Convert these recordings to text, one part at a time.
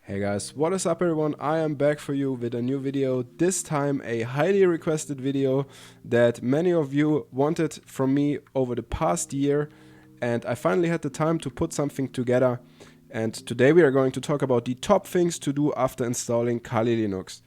Hey guys, what is up everyone? I am back for you with a new video, this time a highly requested video that many of you wanted from me over the past year, and I finally had the time to put something together. And today we are going to talk about the top things to do after installing Kali Linux.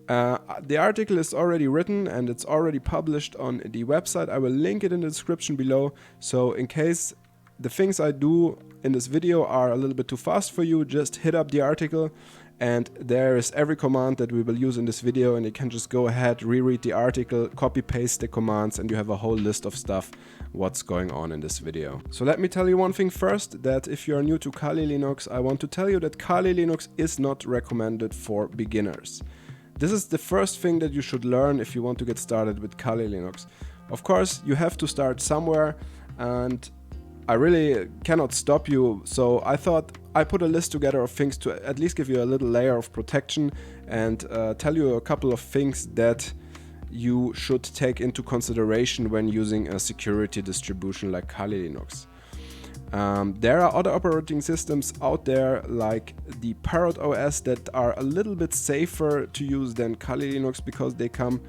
The article is already written and it's already published on the website. I will link it in the description below, so in case the things I do in this video are a little bit too fast for you, just hit up the article and there is every command that we will use in this video, and you can just go ahead, reread the article, copy paste the commands, and you have a whole list of stuff what's going on in this video. So let me tell you one thing first, that if you are new to Kali Linux, I want to tell you that Kali Linux is not recommended for beginners. This is the first thing that you should learn if you want to get started with Kali Linux. Of course, you have to start somewhere, and I really cannot stop you, so I thought I put a list together of things to at least give you a little layer of protection and tell you a couple of things that you should take into consideration when using a security distribution like Kali Linux. There are other operating systems out there like the ParrotOS that are a little bit safer to use than Kali Linux because they come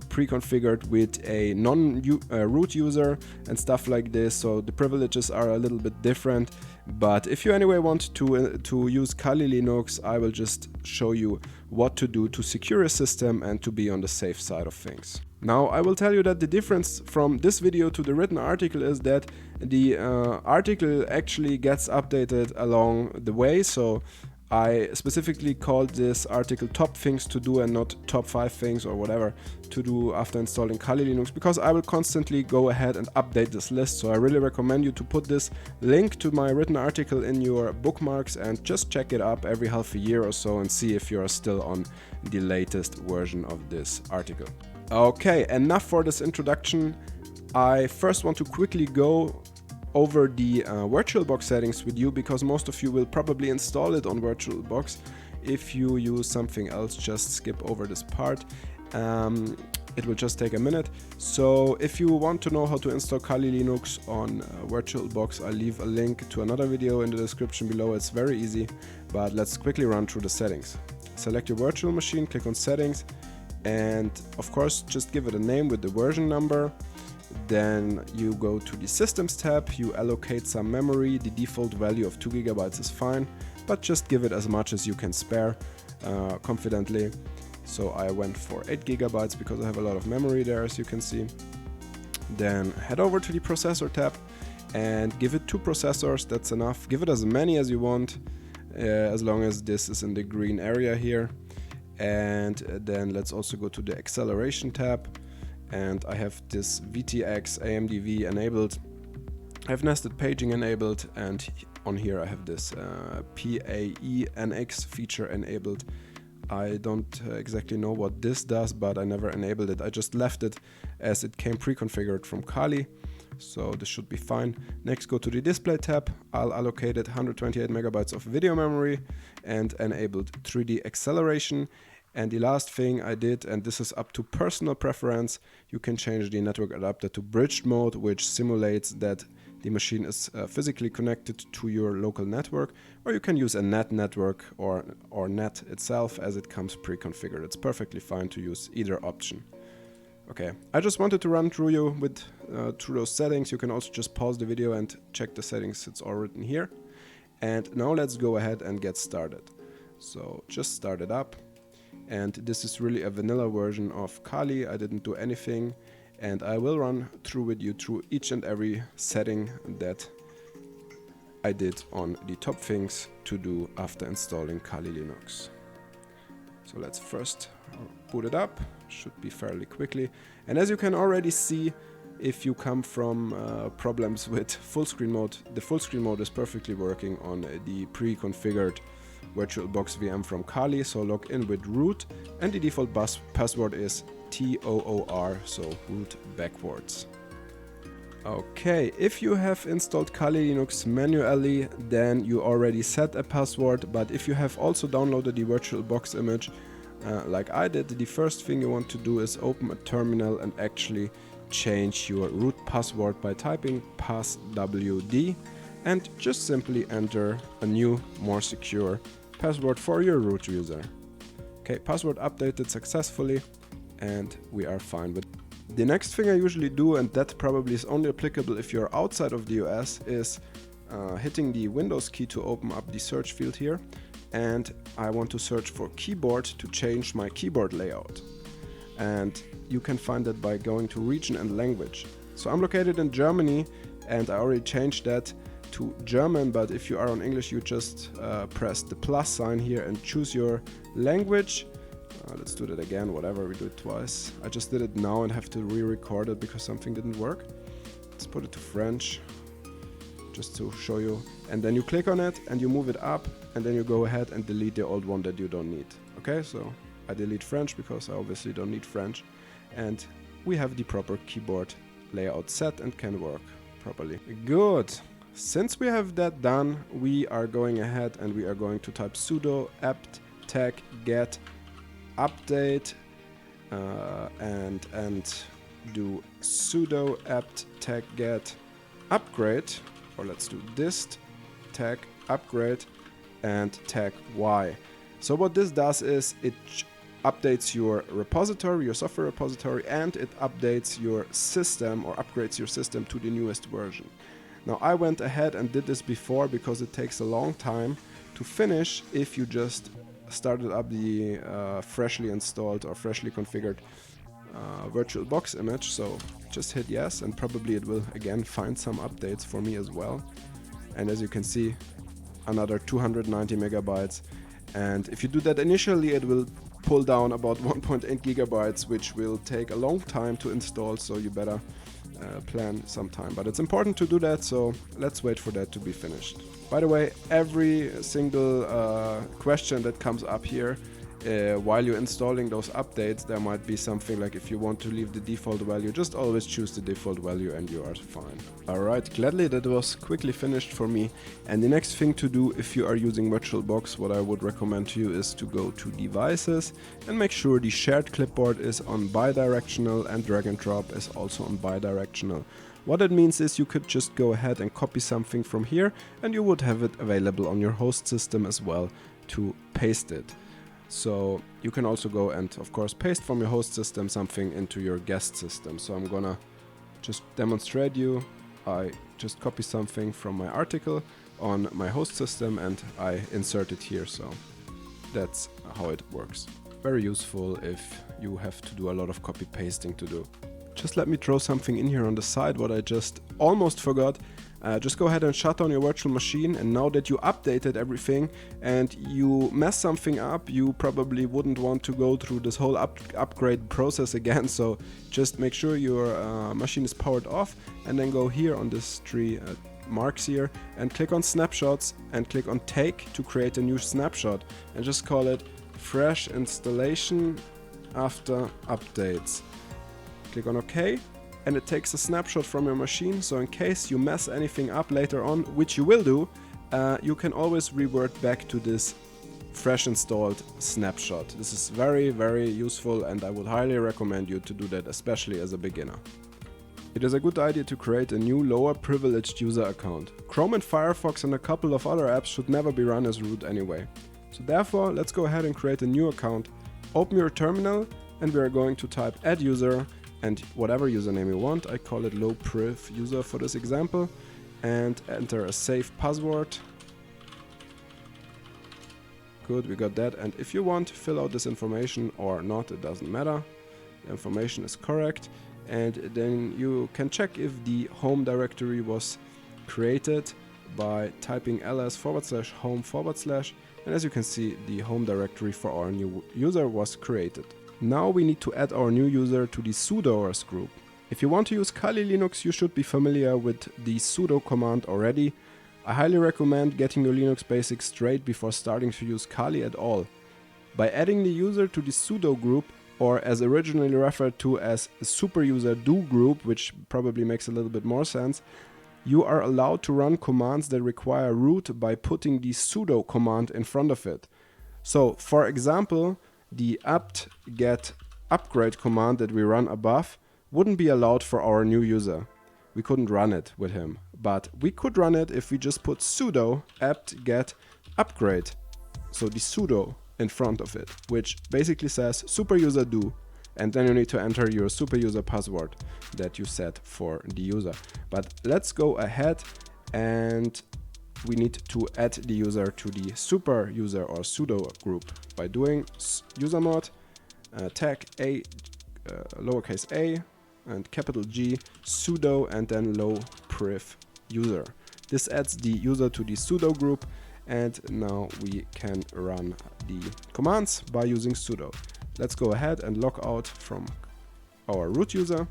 pre-configured with a non-root user and stuff like this, so the privileges are a little bit different. But if you anyway want to use Kali Linux, I will just show you what to do to secure your system and to be on the safe side of things. Now I will tell you that the difference from this video to the written article is that the article actually gets updated along the way, so I specifically called this article top things to do and not top 5 things or whatever to do after installing Kali Linux, because I will constantly go ahead and update this list. So I really recommend you to put this link to my written article in your bookmarks and just check it up every half a year or so and see if you are still on the latest version of this article. Okay, enough for this introduction. I first want to quickly go over the VirtualBox settings with you, because most of you will probably install it on VirtualBox. If you use something else, just skip over this part. It will just take a minute. So if you want to know how to install Kali Linux on VirtualBox, I'll leave a link to another video in the description below. It's very easy, but let's quickly run through the settings. Select your virtual machine, click on settings, and of course just give it a name with the version number. Then you go to the Systems tab, you allocate some memory. The default value of 2 GB is fine, but just give it as much as you can spare confidently. So I went for 8 GB because I have a lot of memory there, as you can see. Then head over to the Processor tab and give it 2 processors, that's enough. Give it as many as you want, as long as this is in the green area here. And then let's also go to the Acceleration tab. And I have this VTX AMDV enabled. I have nested paging enabled, and on here I have this PAE-NX feature enabled. I don't exactly know what this does, but I never enabled it. I just left it as it came pre-configured from Kali, so this should be fine. Next, go to the Display tab. I'll allocate it 128 MB of video memory and enabled 3D acceleration. And the last thing I did, and this is up to personal preference, you can change the network adapter to bridged mode, which simulates that the machine is physically connected to your local network, or you can use a NAT network or NAT itself as it comes pre-configured. It's perfectly fine to use either option. Okay, I just wanted to run through you with through those settings. You can also just pause the video and check the settings, it's all written here. And now let's go ahead and get started. So just start it up. And this is really a vanilla version of Kali. I didn't do anything, and I will run through with you through each and every setting that I did on the top things to do after installing Kali Linux. So let's first boot it up, should be fairly quickly. And as you can already see, if you come from problems with full screen mode, the full screen mode is perfectly working on the pre-configured VirtualBox VM from Kali. So log in with root, and the default password is TOOR, so root backwards. Okay, if you have installed Kali Linux manually, then you already set a password, but if you have also downloaded the VirtualBox image like I did, the first thing you want to do is open a terminal and actually change your root password by typing passwd and just simply enter a new, more secure password for your root user. Okay, password updated successfully, and we are fine with it. The next thing I usually do, and that probably is only applicable if you're outside of the OS, is hitting the Windows key to open up the search field here, and I want to search for keyboard to change my keyboard layout. And you can find that by going to region and language. So I'm located in Germany, and I already changed that to German, but if you are on English, you just press the plus sign here and choose your language. Let's do that again, whatever, we do it twice. I just did it now and have to re-record it because something didn't work. Let's put it to French, just to show you. And then you click on it and you move it up, and then you go ahead and delete the old one that you don't need. Okay, so I delete French because I obviously don't need French. And we have the proper keyboard layout set and can work properly. Good. Since we have that done, we are going ahead and we are going to type sudo apt tag get update and do sudo apt tag get upgrade, or let's do dist tag upgrade and tag y. So what this does is it updates your repository, your software repository, and it updates your system or upgrades your system to the newest version. Now I went ahead and did this before because it takes a long time to finish if you just started up the freshly installed or freshly configured VirtualBox image. So just hit yes, and probably it will again find some updates for me as well. And as you can see, another 290 megabytes. And if you do that initially, it will pull down about 1.8 gigabytes, which will take a long time to install, so you better plan some time. But it's important to do that, so let's wait for that to be finished. By the way, every single question that comes up here while you're installing those updates, there might be something like if you want to leave the default value, just always choose the default value and you are fine. Alright, gladly that was quickly finished for me. And the next thing to do if you are using VirtualBox, what I would recommend to you is to go to devices and make sure the shared clipboard is on bidirectional and drag and drop is also on bidirectional. What it means is you could just go ahead and copy something from here and you would have it available on your host system as well to paste it. So you can also go and of course paste from your host system something into your guest system. So I'm gonna just demonstrate you. I just copy something from my article on my host system and I insert it here. So that's how it works. Very useful if you have to do a lot of copy pasting to do. Just let me throw something in here on the side, what I just almost forgot. Just go ahead and shut down your virtual machine, and now that you updated everything and you mess something up, you probably wouldn't want to go through this whole upgrade process again. So just make sure your machine is powered off, and then go here on this three marks here and click on snapshots and click on take to create a new snapshot, and just call it fresh installation after updates. Click on OK, and it takes a snapshot from your machine, so in case you mess anything up later on, which you will do, you can always revert back to this fresh installed snapshot. This is very, very useful, and I would highly recommend you to do that, especially as a beginner. It is a good idea to create a new lower privileged user account. Chrome and Firefox and a couple of other apps should never be run as root anyway. So therefore, let's go ahead and create a new account. Open your terminal, and we are going to type add user and whatever username you want. I call it low priv user for this example, and enter a safe password. Good, we got that. And if you want to fill out this information or not, it doesn't matter. The information is correct, and then you can check if the home directory was created by typing ls/home/, and as you can see, the home directory for our new user was created. Now we need to add our new user to the sudoers group. If you want to use Kali Linux, you should be familiar with the sudo command already. I highly recommend getting your Linux basics straight before starting to use Kali at all. By adding the user to the sudo group, or as originally referred to as the superuser do group, which probably makes a little bit more sense, you are allowed to run commands that require root by putting the sudo command in front of it. So, for example, the apt get upgrade command that we run above wouldn't be allowed for our new user. We couldn't run it with him, but we could run it if we just put sudo apt get upgrade. so the sudo in front of it, which basically says super user do, and then you need to enter your super user password that you set for the user. But let's go ahead and we need to add the user to the super user or sudo group by doing usermod tag a lowercase a and capital G sudo and then low priv user. This adds the user to the sudo group, and now we can run the commands by using sudo. Let's go ahead and log out from our root user.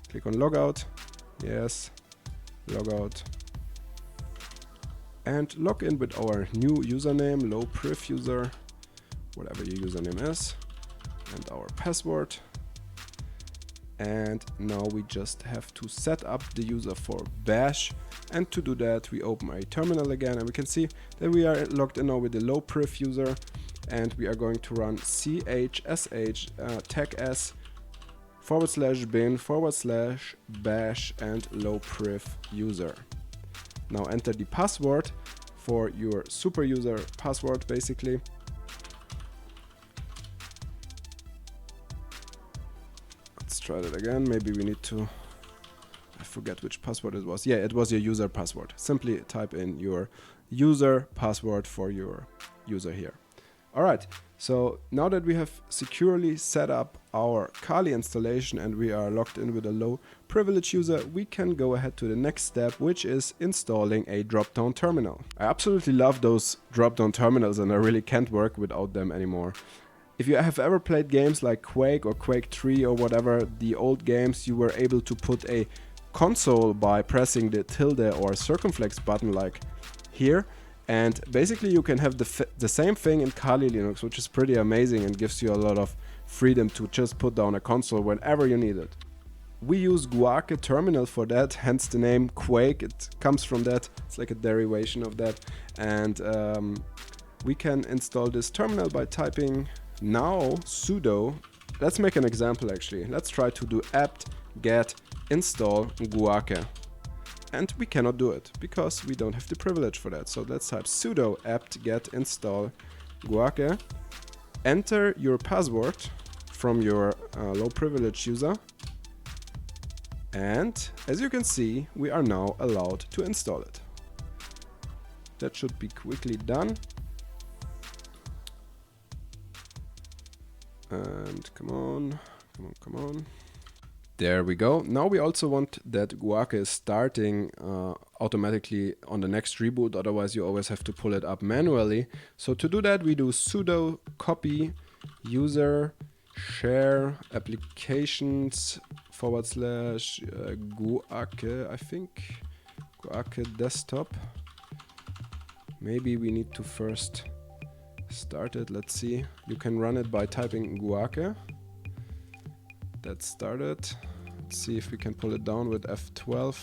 Click on logout. Yes, logout. And log in with our new username, low priv user, whatever your username is, and our password. And now we just have to set up the user for bash, and to do that we open a terminal again, and we can see that we are logged in now with the low priv user, and we are going to run chsh tag s /bin /bash and low priv user. Now enter the password for your super user password basically. Let's try that again. Maybe we need to, I forget which password it was. Yeah, it was your user password. Simply type in your user password for your user here. Alright, so now that we have securely set up our Kali installation and we are logged in with a low privilege user, we can go ahead to the next step, which is installing a drop-down terminal. I absolutely love those drop-down terminals and I really can't work without them anymore. If you have ever played games like Quake or Quake 3 or whatever, the old games, you were able to put a console by pressing the tilde or circumflex button like here. And basically you can have the same thing in Kali Linux, which is pretty amazing and gives you a lot of freedom to just put down a console whenever you need it. We use Guake terminal for that, hence the name Quake. It comes from that, it's like a derivation of that. And we can install this terminal by typing now sudo. Let's make an example actually. Let's try to do apt get install Guake. And we cannot do it because we don't have the privilege for that. So let's type sudo apt get install Guake. Enter your password from your low privilege user. And as you can see, we are now allowed to install it. That should be quickly done. And come on. There we go. Now we also want that Guake is starting automatically on the next reboot, otherwise you always have to pull it up manually. So to do that we do sudo copy user share applications /Guake, I think. Guake desktop. Maybe we need to first start it. Let's see. You can run it by typing Guake. That started. Let's see if we can pull it down with F12.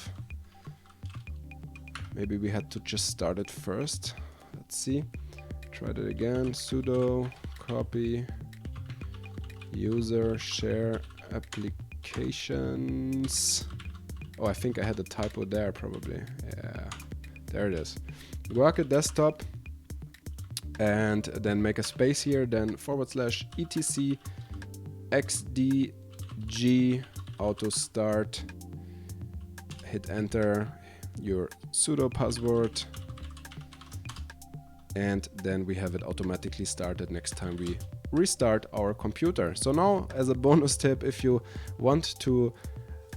Maybe we had to just start it first. Let's see. Try that again. Sudo copy user share applications. Oh, I think I had a typo there probably. Yeah, there it is. Guake desktop. And then make a space here. Then /etc xdg auto start, hit enter, your sudo password, and then we have it automatically started next time we restart our computer. So now, as a bonus tip, if you want to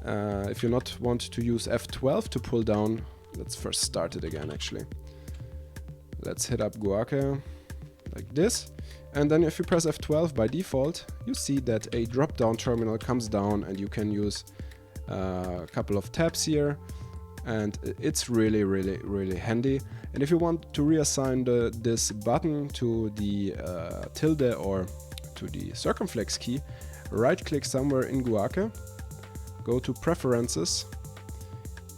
if you not want to use F12 to pull down, let's first start it again actually. Let's hit up Guake like this. And then if you press F12 by default, you see that a drop-down terminal comes down and you can use a couple of tabs here. And it's really handy. And if you want to reassign this button to the tilde or to the circumflex key, right-click somewhere in Guake, go to Preferences,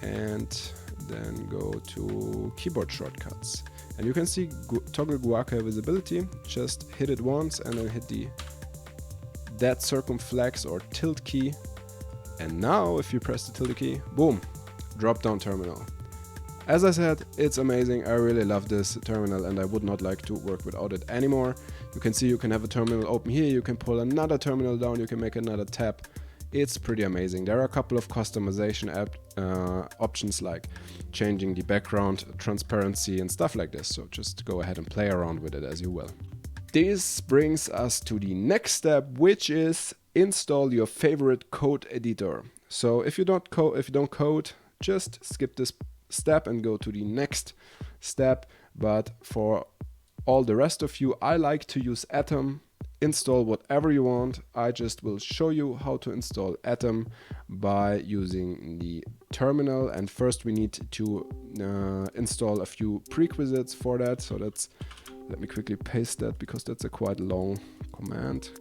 and then go to Keyboard Shortcuts. And you can see toggle Guake visibility. Just hit it once and then hit that circumflex or tilde key. And now if you press the tilde key, boom, drop down terminal. As I said, it's amazing. I really love this terminal and I would not like to work without it anymore. You can see you can have a terminal open here, you can pull another terminal down, you can make another tab. It's pretty amazing. There are a couple of customization options like changing the background, transparency and stuff like this. So just go ahead and play around with it as you will. This brings us to the next step, which is install your favorite code editor. So if you don't code, just skip this step and go to the next step. But for all the rest of you, I like to use Atom. Install whatever you want. I just will show you how to install Atom by using the terminal, and first we need to install a few prerequisites for that. So let me quickly paste that because that's a quite long command.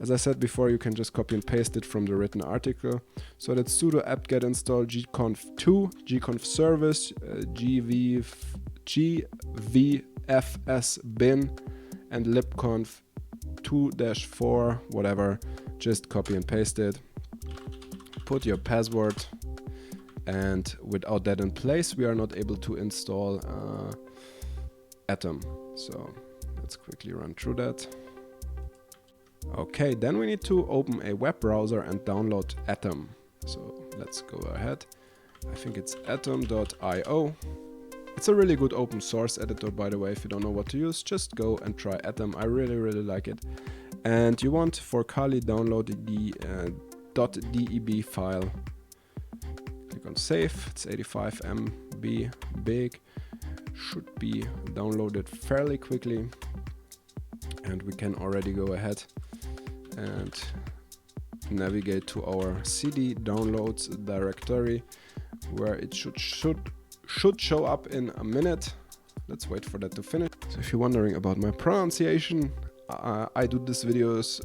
As I said before, you can just copy and paste it from the written article. So that's sudo apt-get install gconf2, gconf service, gvfs bin, and libconf 2-4, whatever. Just copy and paste it. Put your password, and without that in place, we are not able to install Atom. So let's quickly run through that. Okay, then we need to open a web browser and download Atom. So let's go ahead. I think it's atom.io. It's a really good open source editor, by the way. If you don't know what to use, just go and try Atom. I really like it. And you want for Kali download the .deb file. Click on save. It's 85 MB big. Should be downloaded fairly quickly. And we can already go ahead and navigate to our CD downloads directory, where it should show up in a minute. Let's wait for that to finish. So if you're wondering about my pronunciation, I do these videos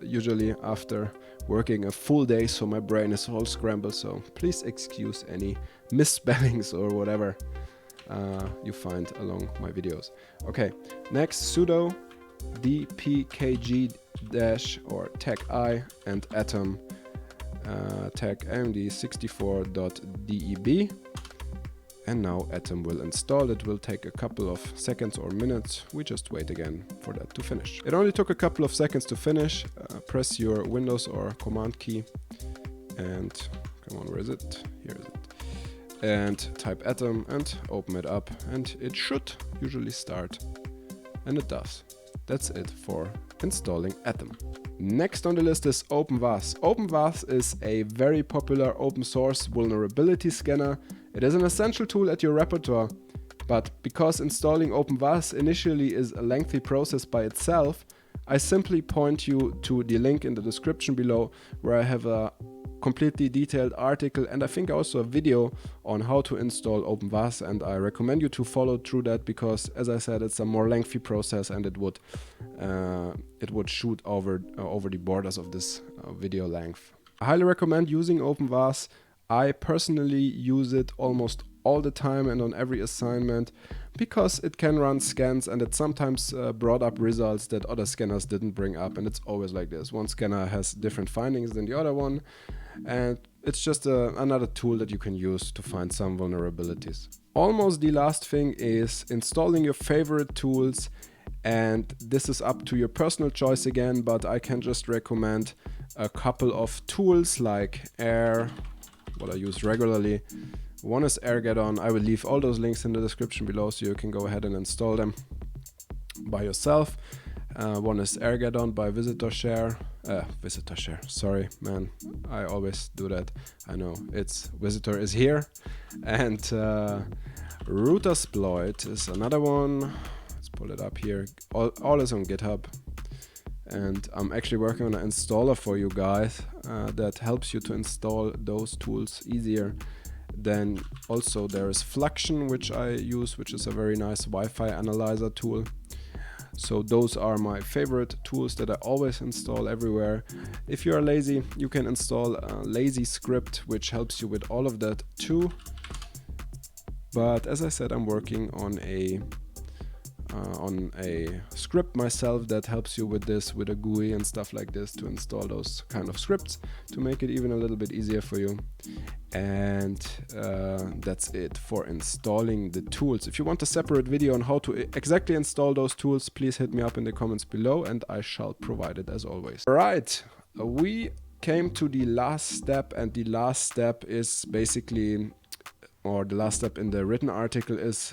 usually after working a full day, so my brain is all scrambled, so please excuse any misspellings or whatever you find along my videos. Okay, next sudo dpkg or tag I and atom tag md64.deb, and now Atom will install. It will take a couple of seconds or minutes. We just wait again for that to finish. It only took a couple of seconds to finish. Press your Windows or Command key and come on, where is it? Here is it. And type Atom and open it up, and it should usually start, and it does. That's it for installing Atom. Next on the list is OpenVAS. OpenVAS is a very popular open source vulnerability scanner. It is an essential tool at your repertoire, but because installing OpenVAS initially is a lengthy process by itself, I simply point you to the link in the description below, where I have a completely detailed article and I think also a video on how to install OpenVAS, and I recommend you to follow through that because, as I said, it's a more lengthy process and it would shoot over the borders of this video length. I highly recommend using OpenVAS. I personally use it almost all the time and on every assignment because it can run scans, and it sometimes brought up results that other scanners didn't bring up, and it's always like this. One scanner has different findings than the other one, and it's just another tool that you can use to find some vulnerabilities. Almost the last thing is installing your favorite tools, and this is up to your personal choice again, but I can just recommend a couple of tools like Air, what I use regularly. One is AirGetOn. I will leave all those links in the description below so you can go ahead and install them by yourself. One is AirGetOn by VisitorShare. Sorry, man. I always do that. I know. It's Visitor is here. And Routersploit is another one. Let's pull it up here. All is on GitHub. And I'm actually working on an installer for you guys that helps you to install those tools easier. Then also there is Fluxion, which I use, which is a very nice Wi-Fi analyzer tool. So those are my favorite tools that I always install everywhere. If you are lazy, you can install a lazy script, which helps you with all of that too. But as I said, I'm working on a on a script myself that helps you with this, with a GUI and stuff like this, to install those kind of scripts to make it even a little bit easier for you. And that's it for installing the tools. If you want a separate video on how to exactly install those tools, please hit me up in the comments below and I shall provide it as always. Alright, we came to the last step, and the last step is basically, or the last step in the written article is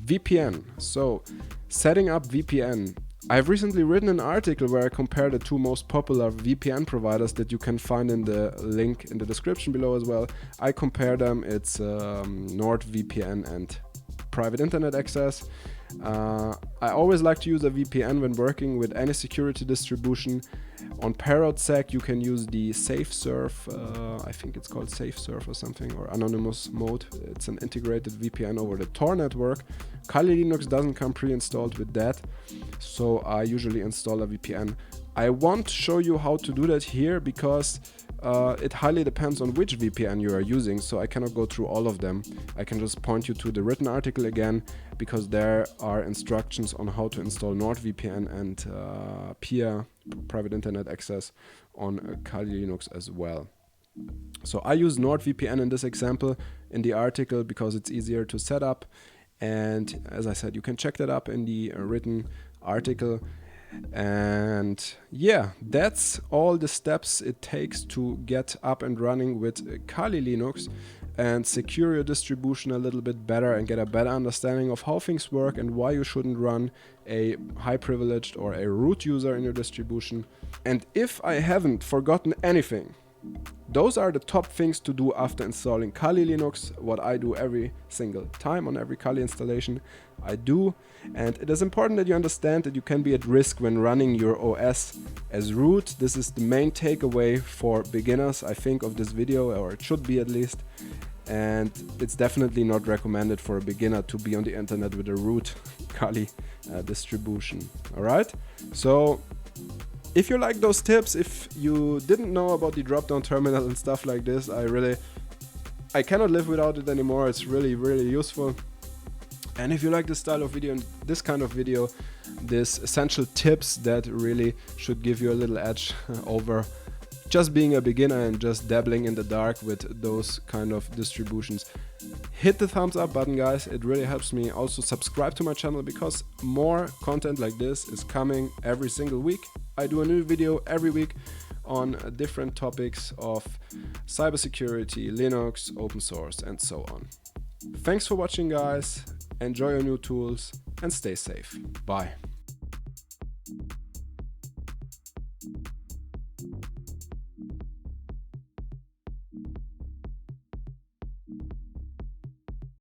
VPN. So setting up VPN. I've recently written an article where I compare the two most popular VPN providers that you can find in the link in the description below as well. I compare them. It's NordVPN and private internet access. I always like to use a VPN when working with any security distribution. On ParrotOS you can use the SafeSurf, I think it's called SafeSurf or something, or anonymous mode. It's an integrated VPN over the Tor network. Kali Linux doesn't come pre-installed with that, so I usually install a VPN. I won't show you how to do that here because it highly depends on which VPN you are using, so I cannot go through all of them. I can just point you to the written article again, because there are instructions on how to install NordVPN and PIA, private internet access, on Kali Linux as well. So I use NordVPN in this example in the article because it's easier to set up, and as I said, you can check that up in the written article. And yeah, that's all the steps it takes to get up and running with Kali Linux and secure your distribution a little bit better and get a better understanding of how things work and why you shouldn't run a high privileged or a root user in your distribution. And if I haven't forgotten anything, those are the top things to do after installing Kali Linux. What I do every single time on every Kali installation, I do. And it is important that you understand that you can be at risk when running your OS as root. This is the main takeaway for beginners, I think, of this video, or it should be at least. And it's definitely not recommended for a beginner to be on the internet with a root Kali distribution. Alright, so if you like those tips, if you didn't know about the drop-down terminal and stuff like this, I cannot live without it anymore. It's really, really useful. And if you like this style of video and this kind of video, these essential tips that really should give you a little edge over just being a beginner and just dabbling in the dark with those kind of distributions, hit the thumbs up button, guys. It really helps me. Also subscribe to my channel, because more content like this is coming every single week. I do a new video every week on different topics of cybersecurity, Linux, open source, and so on. Thanks for watching, guys. Enjoy your new tools and stay safe. Bye.